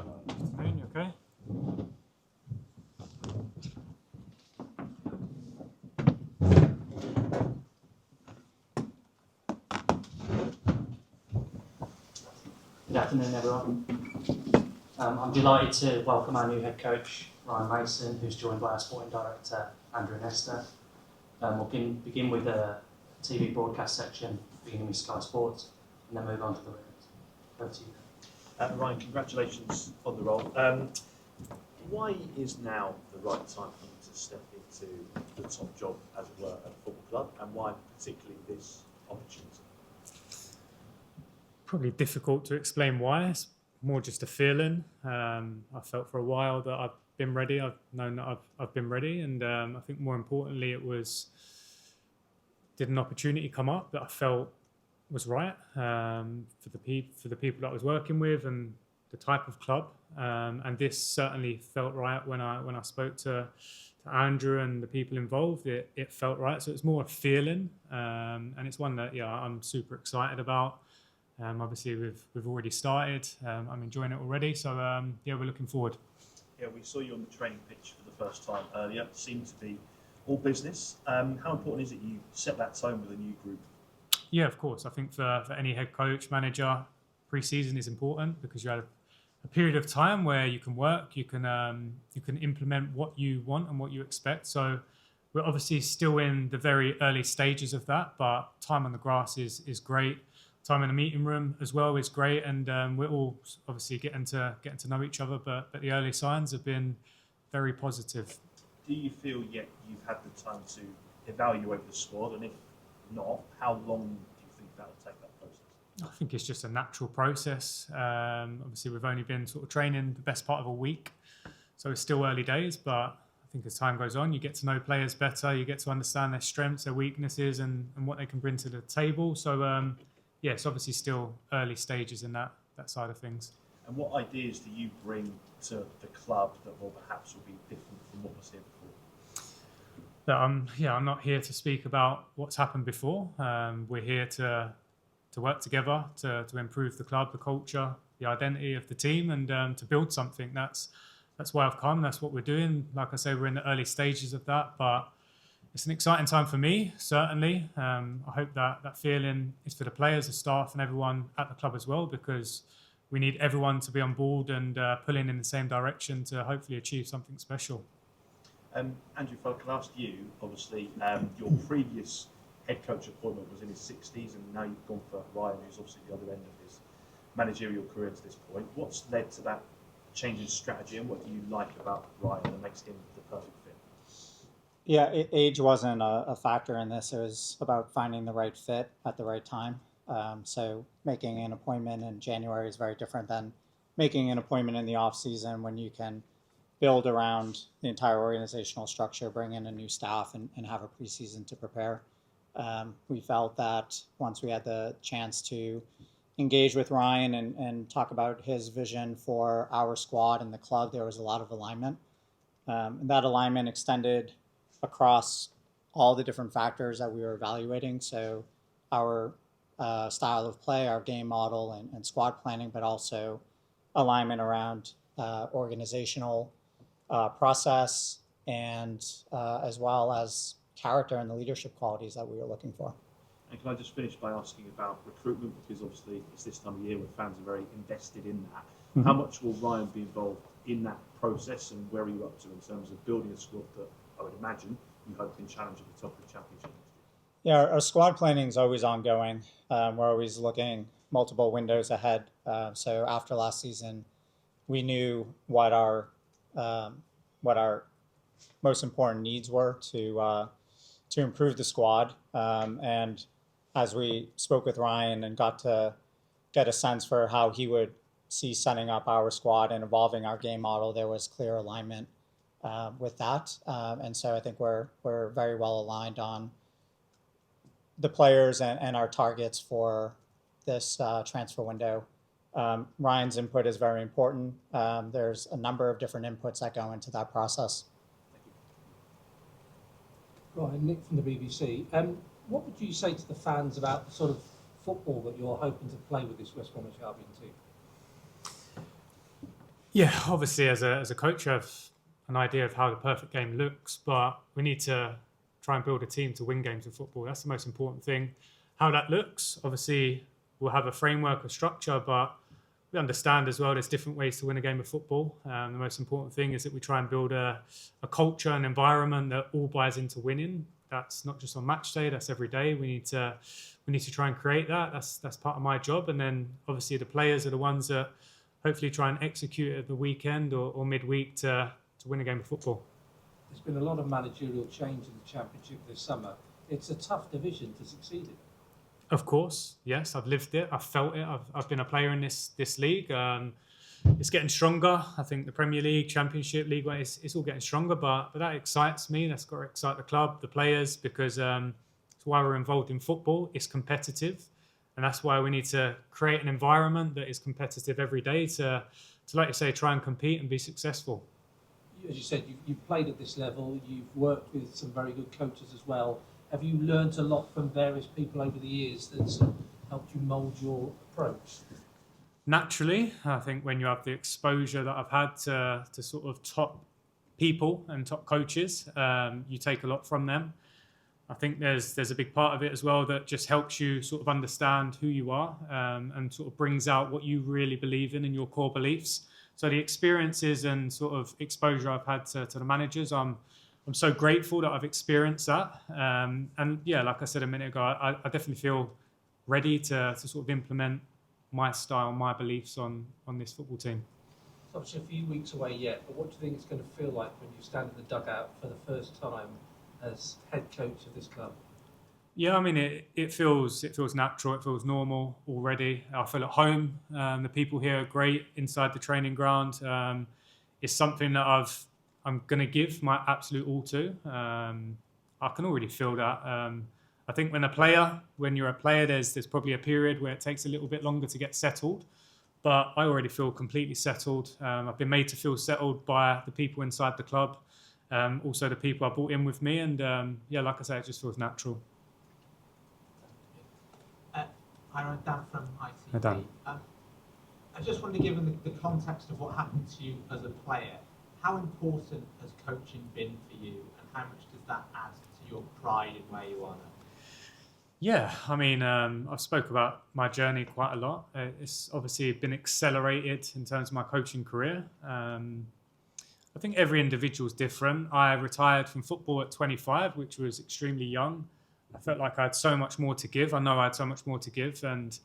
Afternoon, you okay? Good afternoon, everyone. I'm delighted to welcome our new head coach, Ryan Mason, who's joined by our Sporting Director Andrew Nestor. We'll begin with a TV broadcast section, beginning with Sky Sports, and then move on to the Women's. Over to you. Ryan, congratulations on the role. Why is now the right time for you to step into the top job, as it were, at a football club, and why particularly this opportunity? Probably difficult to explain why. It's more just a feeling. I felt for a while that I've been ready. I've known that I've been ready, and I think more importantly, did an opportunity come up that I felt was right for the people that I was working with and the type of club. And this certainly felt right when I spoke to Andrew and the people involved. It felt right. So it's more a feeling, and it's one that I'm super excited about. Obviously, we've already started. I'm enjoying it already. So we're looking forward. Yeah, we saw you on the training pitch for the first time earlier. It seemed to be all business. How important is it you set that tone with a new group? Yeah, of course. I think for any head coach, manager, pre-season is important because you have a period of time where you can work, you can implement what you want and what you expect. So we're obviously still in the very early stages of that, but time on the grass is great. Time in the meeting room as well is great, and we're all obviously getting to know each other. But the early signs have been very positive. Do you feel yet you've had the time to evaluate the squad, and if not, how long do you think that'll take, that process? I think it's just a natural process. Obviously, we've only been sort of training the best part of a week, so it's still early days. But I think as time goes on, you get to know players better, you get to understand their strengths, their weaknesses, and what they can bring to the table. So. It's obviously still early stages in that side of things. And what ideas do you bring to the club that will perhaps be different from what was here before? I'm not here to speak about what's happened before. We're here to work together to improve the club, the culture, the identity of the team, and to build something. That's why I've come. That's what we're doing. Like I say, we're in the early stages of that, but it's an exciting time for me, certainly. I hope that feeling is for the players, the staff, and everyone at the club as well, because we need everyone to be on board and pulling in the same direction to hopefully achieve something special. Andrew, if I could ask you, obviously, your previous head coach appointment was in his 60s, and now you've gone for Ryan, who's obviously the other end of his managerial career to this point. What's led to that change in strategy, and what do you like about Ryan that makes him the perfect fit? Yeah, age wasn't a factor in this. It was about finding the right fit at the right time. So making an appointment in January is very different than making an appointment in the off season when you can build around the entire organizational structure, bring in a new staff, and have a preseason to prepare. We felt that once we had the chance to engage with Ryan and talk about his vision for our squad and the club, there was a lot of alignment. And that alignment extended across all the different factors that we were evaluating. So our style of play, our game model, and squad planning, but also alignment around organizational process and as well as character and the leadership qualities that we were looking for. And can I just finish by asking about recruitment, because obviously it's this time of year where fans are very invested in that. Mm-hmm. How much will Ryan be involved in that process, and where are you up to in terms of building a squad that I would imagine you hope can challenge at the top of the championship next year? Yeah, our squad planning is always ongoing. We're always looking multiple windows ahead. So after last season, we knew what our most important needs were to improve the squad. And as we spoke with Ryan and got to get a sense for how he would see setting up our squad and evolving our game model, there was clear alignment with that. And so I think we're very well aligned on the players and our targets for this transfer window. Ryan's input is very important. There's a number of different inputs that go into that process. Ryan, Nick from the BBC. What would you say to the fans about the sort of football that you're hoping to play with this West Bromwich Albion team? Yeah, obviously as a coach, you have an idea of how the perfect game looks, but we need to try and build a team to win games of football. That's the most important thing. How that looks, obviously, we'll have a framework, a structure, but we understand as well there's different ways to win a game of football. The most important thing is that we try and build a culture, an environment that all buys into winning. That's not just on match day, that's every day. We need to try and create that. That's part of my job. And then obviously the players are the ones that hopefully try and execute at the weekend or midweek to win a game of football. There's been a lot of managerial change in the Championship this summer. It's a tough division to succeed in. Of course, yes, I've lived it, I've felt it. I've been a player in this league. It's getting stronger. I think the Premier League, Championship, League One, it's all getting stronger. But that excites me. That's got to excite the club, the players, because it's why we're involved in football. It's competitive, and that's why we need to create an environment that is competitive every day to like you say, try and compete and be successful. As you said, you've played at this level. You've worked with some very good coaches as well. Have you learnt a lot from various people over the years that's helped you mould your approach? Naturally, I think when you have the exposure that I've had to sort of top people and top coaches, you take a lot from them. I think there's a big part of it as well that just helps you sort of understand who you are and sort of brings out what you really believe in and your core beliefs. So the experiences and sort of exposure I've had to the managers, I'm so grateful that I've experienced that. And yeah, like I said a minute ago, I definitely feel ready to sort of implement my style, my beliefs on this football team. It's obviously a few weeks away yet, but what do you think it's going to feel like when you stand in the dugout for the first time as head coach of this club? Yeah, I mean, it feels natural. It feels normal already. I feel at home. The people here are great inside the training ground. It's something that I'm going to give my absolute all to. I can already feel that. I think when you're a player, there's probably a period where it takes a little bit longer to get settled. But I already feel completely settled. I've been made to feel settled by the people inside the club, also the people I brought in with me. And yeah, like I say, it just feels natural. Hi, I'm Dan from ITV. Hi, Dan. I just wanted to give the context of what happened to you as a player. How important has coaching been for you, and how much does that add to your pride in where you are now? Yeah, I mean, I've spoke about my journey quite a lot. It's obviously been accelerated in terms of my coaching career. I think every individual is different. I retired from football at 25, which was extremely young. I felt like I had so much more to give. I know I had so much more to give, and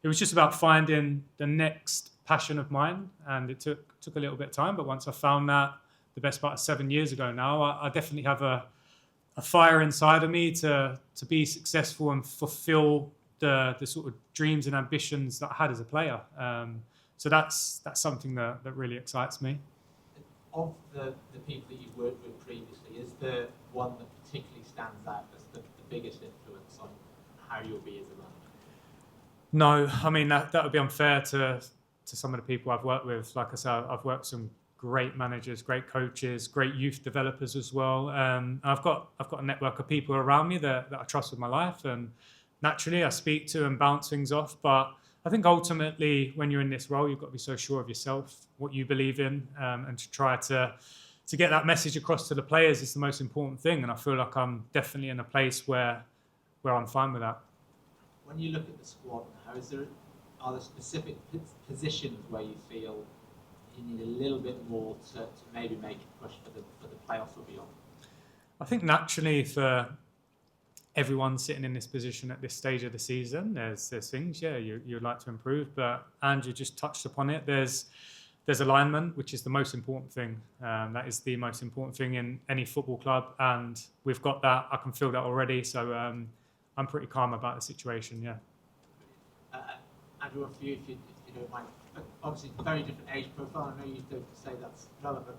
it was just about finding the next passion of mine. And it took a little bit of time, but once I found that, the best part of 7 years ago now, I definitely have a fire inside of me to be successful and fulfill the sort of dreams and ambitions that I had as a player. So that's something that really excites me. Of the people that you've worked with previously, is there one that particularly stands out as the biggest influence on how you'll be as a manager? No, I mean that would be unfair to some of the people I've worked with. Like I said, I've worked with some great managers, great coaches, great youth developers as well. I've got a network of people around me that I trust with my life, and naturally I speak to and bounce things off. But I think ultimately, when you're in this role, you've got to be so sure of yourself, what you believe in, and to try to get that message across to the players is the most important thing. And I feel like I'm definitely in a place where I'm fine with that. When you look at the squad now, are there specific positions where you feel you need a little bit more to maybe make a push for the playoffs or beyond? I think naturally for everyone sitting in this position at this stage of the season, there's things, you'd like to improve. But Andrew just touched upon it. There's alignment, which is the most important thing. That is the most important thing in any football club, and we've got that. I can feel that already. So I'm pretty calm about the situation. Yeah. Andrew, for you, if you don't mind. Obviously, very different age profile. I know you don't say that's relevant,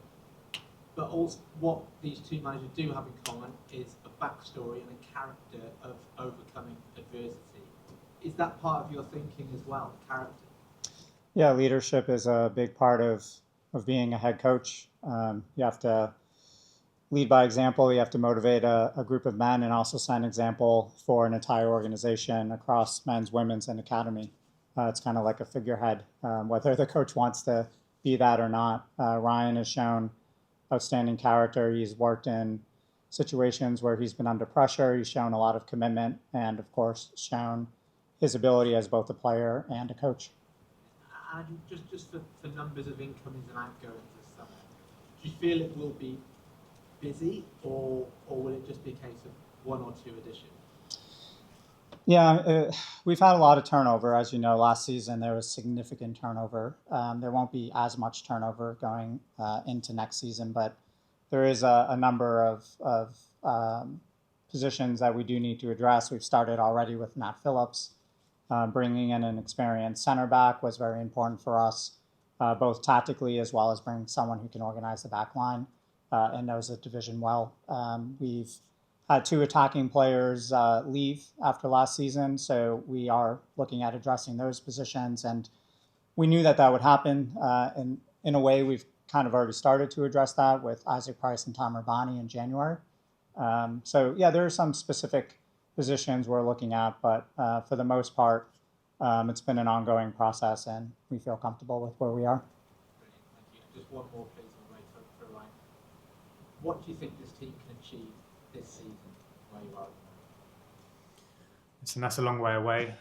but also what these two managers do have in common is a backstory and a character of overcoming adversity. Is that part of your thinking as well, character? Yeah, leadership is a big part of being a head coach. You have to lead by example. You have to motivate a group of men and also set an example for an entire organization across men's, women's, and academy. It's kind of like a figurehead. Whether the coach wants to be that or not. Ryan has shown outstanding character. He's worked in situations where he's been under pressure. He's shown a lot of commitment and, of course, shown his ability as both a player and a coach. And just for numbers of incomings and outgoings this summer, do you feel it will be busy, or will it just be a case of one or two additions? Yeah, we've had a lot of turnover. As you know, last season there was significant turnover. There won't be as much turnover going into next season, but there is a number of positions that we do need to address. We've started already with Matt Phillips. Bringing in an experienced center back was very important for us, both tactically as well as bringing someone who can organize the back line and knows the division well. We've had 2 attacking players leave after last season, so we are looking at addressing those positions. And we knew that would happen. In a way, we've kind of already started to address that with Isaac Price and Tom Urbani in January. So yeah, there are some specific positions we're looking at, but for the most part, it's been an ongoing process, and we feel comfortable with where we are. Brilliant, thank you. Just one more, please, on the way for Ryan. What do you think this team can achieve this season, where you are? And that's a long way away.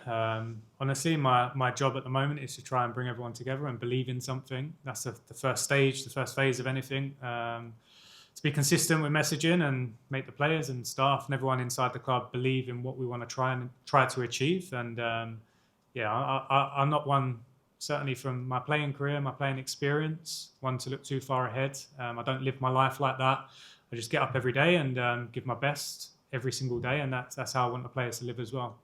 Honestly, my job at the moment is to try and bring everyone together and believe in something. That's the first stage, the first phase of anything. To be consistent with messaging and make the players and staff and everyone inside the club believe in what we want to try to achieve. And I'm not one, certainly from my playing career, my playing experience, one to look too far ahead. I don't live my life like that. I just get up every day and give my best every single day, and that's how I want the players to live as well.